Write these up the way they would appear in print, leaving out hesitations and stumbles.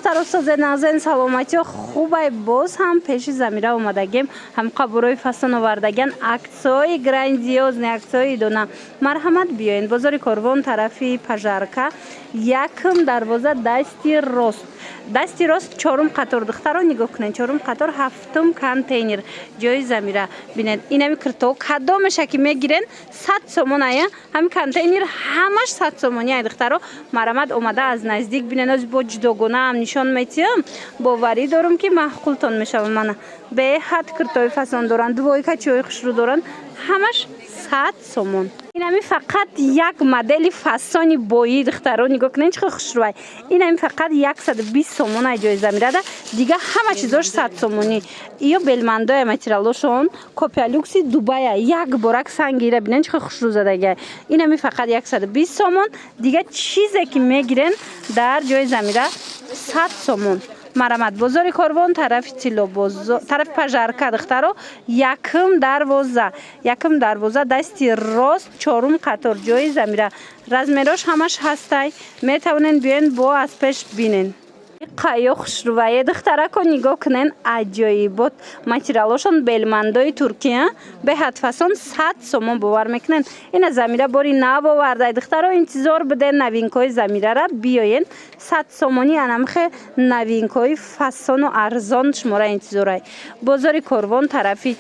саросазе назен саломатиё хубай боз ҳам пеши Замира омадагем ҳамқа бурои фасон овардаган аксияи грандиозни аксияи дона марҳамат биёен бозори Корвон тарафи Пажарка якм дарвоза дасти рост чорум қатор духтаро нигоҳ кунед чорум қатор ҳафтум контейнер ҷои Замира бинед инами кирто кадомеша ки мегирен 100 сомон ая ҳами контейнер ҳамаш 100 сомони ай духтаро марҳамат омада аз наздик бинед оз бо ҷудогона ам нишон метиҳам боварӣ дорам ки маъқултон мешавам мана беҳад киртои фасон доранд двойка чои хушрӯ доранд ҳамаш 100 сомон инами фақат як модели фасони бои духтаро нигоҳ кунед чӣ хушрӯай инами фақат 120 сомон ай ҷои Замирада дига ҳама чизош 100 сомонӣ ё белмандоя материалошон копиалюкси Дубая як борак сангира бинен чӣ хушрӯ задагай инами фақат 120 сомон дига чизе ки мегирен дар ҷои Замира 100 сомон марҳамат бозори Корвон тарафи тарафи Пажарка духтаро якм дарвоза дасти рост чорум қатор ҷои Замира размерош ҳамаш ҳастай метавонен биёен бо аз пеш бинен қайё хушрӯвае духтарако нигоҳ кунен аҷоибот материалошон белмандои Туркия беҳад фасон 100 сомон бовар мекунен ина Замира бори нав овардай духтаро интизор биден новинкои Замирара биёен 100 сомони анамхе новинкои фасону арзон шумора интизорай бозори Корвон тарафи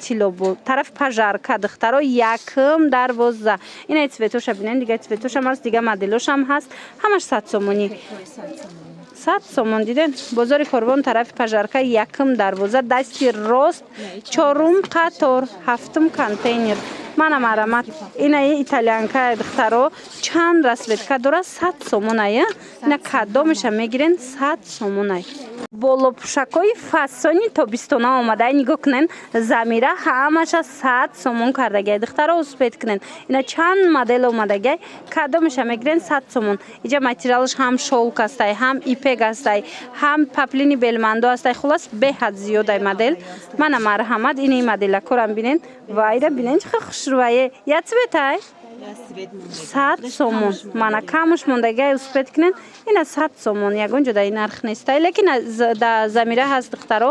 тарафи Пажарка духтаро якм дарвоза ина цветоша бинен дига цветошам аст дига моделошам ҳаст ҳамаш 100 сомони 100 сомон диден бозори Корвон тарафи Пажарка якм дарвоза дасти рост чорум қатор ҳафтум контейнер мана марҳамат ина итальянка духтаро чанд расветка дора 100 сомон ая ина кадомеша мегирен 100 сомон ай болопӯшакҳои фасони тобистона омадай нигоҳ кунен Замира ҳамаша 100 сомон кардагай духтаро успед кунен ина чанд модел омадагай кадомеша мегирен 100 сомон иҷа материалаш ҳам шовк астай ҳам ипек астай ҳам паплини белмандо астай хулас беҳад зиёдай модел мана марҳамат ини моделакорам бинен вайра бинен чӣ хушрӯае я цветай 100 сомон мана камуш мондагай успед кунен ина 100 сомон ягон ҷода ин нарх нестай лекин да Замира ҳаст духтаро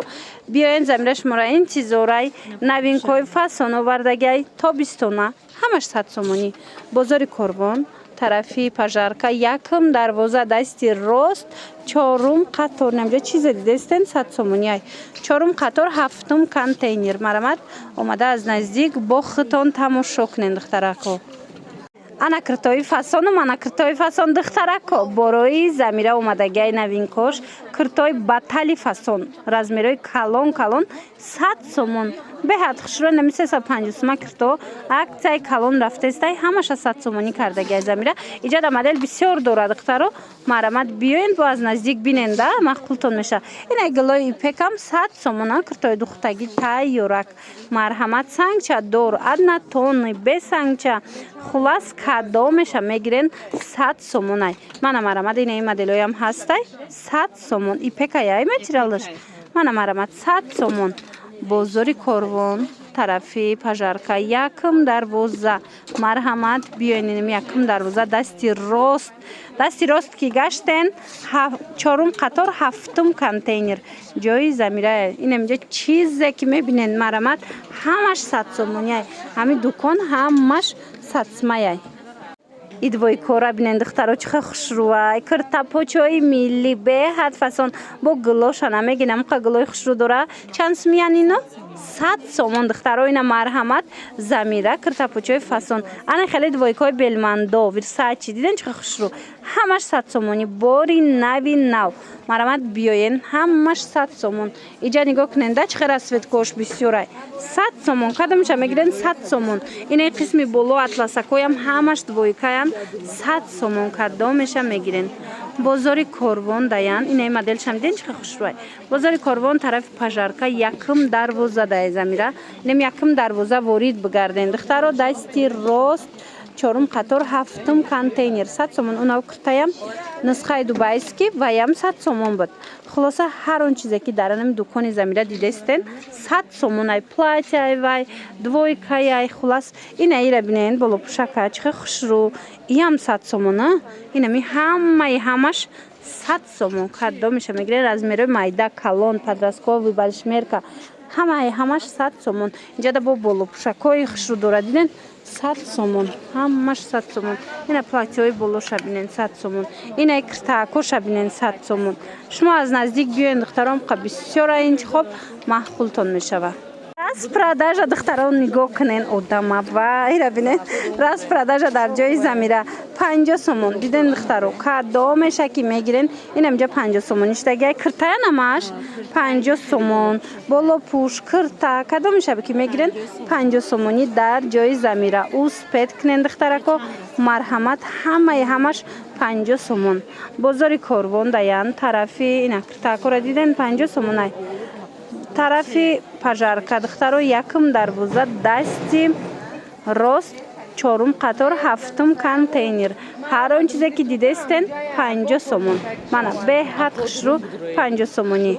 биёен Замира шумора интизорай новинкои фасон овардагай тобистона ҳамаш 100 сомонӣ бозори Корвон тарафи Пажарка якм дарвоза дасти рост чорум қатор намҷа чизе дидестен 100 сомони ай чорум қатор ҳафтум контейнер марҳамат омада аз наздик бо хитон тамошо кунен духтарако ана киртои фасону мана киртои фасон духтарако борои Замира омадагай новинкош киртои батали фасон размерои калон 100 сомон беҳад хушрӯ нами 350 сума кирто аксияи калон рафтестай ҳамаша 100 сомонӣ кардагай Замира иҷада модел бисёр дора духтаро марҳамат биёен бо аз наздик бинен да маъқултон меша ина гилои ипекам 100 сомона киртои духтагӣ тайёрак марҳамат сангча дор адна тонны без сангча хулас кадомеша мегирен 100 сомон ай мана марҳамат ина моделоям ҳастай 100 сомон ипекаяй материалаш мана марҳамат 100 сомон бозори Корвон тарафи Пажарка якм дарвоза марҳамат биёен инами якм дарвоза дасти рост ки гаштен чорум қатор ҳафтум контейнер ҷои Замира инамҷа чизе ки мебинен марҳамат ҳамаш 100 сомони ай ҳами дукон ҳамаш 100 сомай идвойкора бинен духтаро чиха хушрӯай киртапочои миллӣ беҳад фасон бо гилоша намегинам қа гилои хушрӯ дора чанд сумиян ино 100 сомон духтаро ина марҳамат Замира киртапочои фасон ана хеле двойкаи белмандо Версачи диден чиха хушрӯ ҳамаш 100 сомони бори нави нав марҳамат биёен ҳамаш 100 сомон иҷа нигоҳ кунен да чиха расветкош бисёрай 100 сомон кадомеша мегирен 100 сомон ина қисми боло атласакоям ҳамаш двойкаян 100 сомон кадомеша мегирен бозори Корвон даян ина моделшам диден чиха хушрӯай бозори Корвон тарафи Пажарка якм дарвоза дай Замира инам якм дарвоза ворид бигарден духтаро дасти рост чорум қатор ҳафтум контейнер 100 сомон унав киртаям нусхаи дубайский ваям 100 сомон буд хулоса ҳар он чизе ки дар анами дукони Замира дидестен 100 сомон ай платяй вай двойкаяй хулас ина ира бинен болопӯшака чиха хушрӯ иям 100 сомона инами ҳамаи ҳамаш 100 сомон каддо меша. Мегирен размери майда, калон, подростковый, большмерка. Ҳамаш 100 сомон. Инҷа да бо болопӯшакҳои хушрӯ дорад. Диден 100 сомон. Ҳамаш 100 сомон. Ина платьёи болоша бинен 100 сомон. Ина киртаакоша бинен 100 сомон. Шумо аз наздик биёен духтарон, бисёр интихоб маъқултон мешавад. Распродажа духтарон нигоҳ кунен одама вайра бинен. Распродажа дар ҷои Замира 50 сомон. Диден духтаро кадо меша ки мегирен. Инам ҷа 50 сомон. Иштаги киртая намаш 50 сомон. Боло пуш кирта кадо меша ки мегирен 50 сомони дар ҷои Замира. Успет кунен духтарако марҳамат ҳамаш 50 сомон. Бозори Корвон даян тарафи ина киртакора диден 50 сомон ай. Тарафи пажарка духтаро якм дарвоза дасти рост чорум қатор ҳафтум контейнер. Ҳар он чизе ки дидестен 50 сомон. Мана беҳад хушрӯ 50 сомонӣ.